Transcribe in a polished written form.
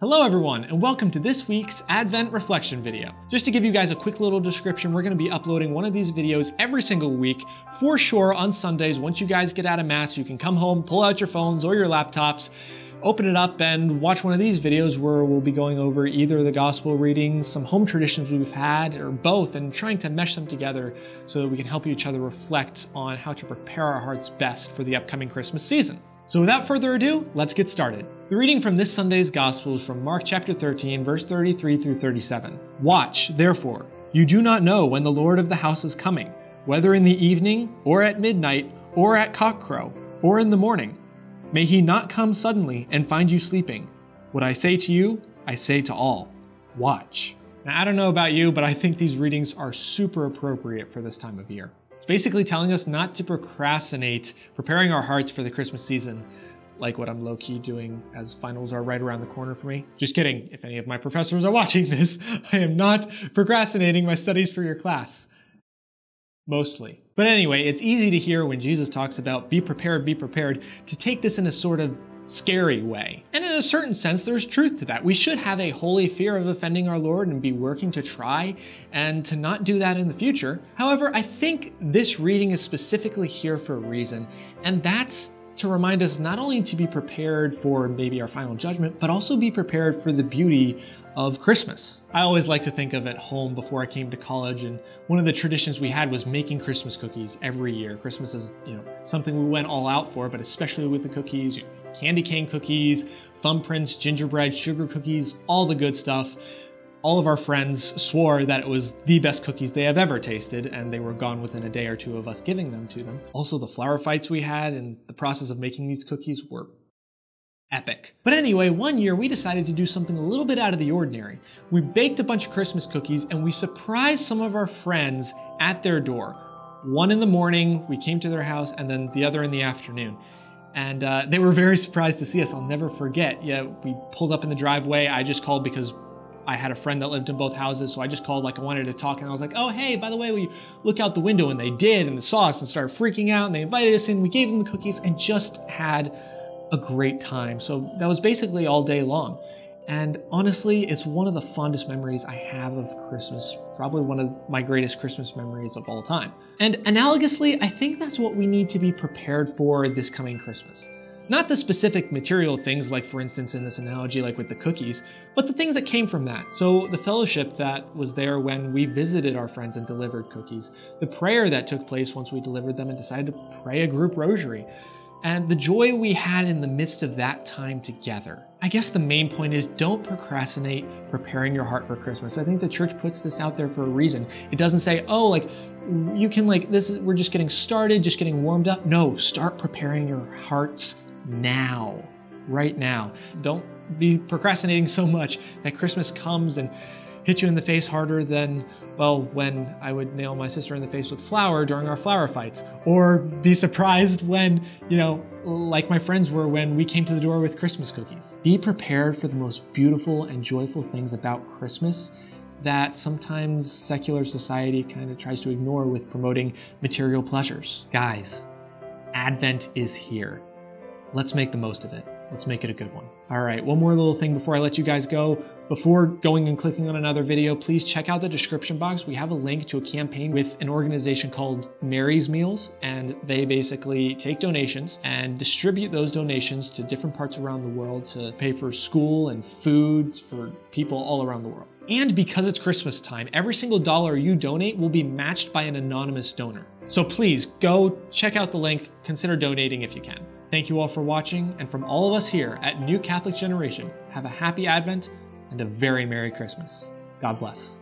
Hello everyone, and welcome to this week's Advent Reflection video. Just to give you guys a quick little description, we're going to be uploading one of these videos every single week, for sure on Sundays. Once you guys get out of Mass, you can come home, pull out your phones or your laptops, open it up and watch one of these videos where we'll be going over either the gospel readings, some home traditions we've had, or both, and trying to mesh them together so that we can help each other reflect on how to prepare our hearts best for the upcoming Christmas season. So without further ado, let's get started. The reading from this Sunday's Gospel is from Mark chapter 13, verse 33 through 37. Watch, therefore, you do not know when the Lord of the house is coming, whether in the evening, or at midnight, or at cockcrow, or in the morning. May he not come suddenly and find you sleeping. What I say to you, I say to all. Watch. Now, I don't know about you, but I think these readings are super appropriate for this time of year. It's basically telling us not to procrastinate preparing our hearts for the Christmas season, like what I'm low-key doing as finals are right around the corner for me. Just kidding. If any of my professors are watching this, I am not procrastinating my studies for your class. Mostly. But anyway, it's easy to hear when Jesus talks about be prepared, to take this in a sort of scary way. And in a certain sense, there's truth to that. We should have a holy fear of offending our Lord and be working to try and to not do that in the future. However, I think this reading is specifically here for a reason, and that's to remind us not only to be prepared for maybe our final judgment, but also be prepared for the beauty of Christmas. I always like to think of at home before I came to college, and one of the traditions we had was making Christmas cookies every year. Christmas is, something we went all out for, but especially with the cookies, candy cane cookies, thumbprints, gingerbread, sugar cookies, all the good stuff. All of our friends swore that it was the best cookies they have ever tasted, and they were gone within a day or two of us giving them to them. Also, the flour fights we had in the process of making these cookies were epic. But anyway, one year we decided to do something a little bit out of the ordinary. We baked a bunch of Christmas cookies and we surprised some of our friends at their door. One in the morning, we came to their house, and then the other in the afternoon. And they were very surprised to see us. I'll never forget. Yeah, we pulled up in the driveway. I just called because I had a friend that lived in both houses, so I just called like I wanted to talk, and I was like, oh, hey, by the way, will you look out the window? And they did, and they saw us and started freaking out, and they invited us in. We gave them the cookies and just had a great time. So that was basically all day long. And honestly, it's one of the fondest memories I have of Christmas, probably one of my greatest Christmas memories of all time. And analogously, I think that's what we need to be prepared for this coming Christmas. Not the specific material things, like for instance in this analogy, like with the cookies, but the things that came from that. So the fellowship that was there when we visited our friends and delivered cookies, the prayer that took place once we delivered them and decided to pray a group rosary, and the joy we had in the midst of that time together. I guess the main point is don't procrastinate preparing your heart for Christmas. I think the church puts this out there for a reason. It doesn't say, oh, like, you can we're just getting started, just getting warmed up. No, start preparing your hearts now, right now. Don't be procrastinating so much that Christmas comes and hits you in the face harder than, well, when I would nail my sister in the face with flour during our flour fights, or be surprised when, like my friends were when we came to the door with Christmas cookies. Be prepared for the most beautiful and joyful things about Christmas that sometimes secular society kind of tries to ignore with promoting material pleasures. Guys, Advent is here. Let's make the most of it. Let's make it a good one. All right, one more little thing before I let you guys go. Before going and clicking on another video, please check out the description box. We have a link to a campaign with an organization called Mary's Meals, and they basically take donations and distribute those donations to different parts around the world to pay for school and food for people all around the world. And because it's Christmas time, every single dollar you donate will be matched by an anonymous donor. So please go check out the link, consider donating if you can. Thank you all for watching, and from all of us here at New Catholic Generation, have a happy Advent and a very Merry Christmas. God bless.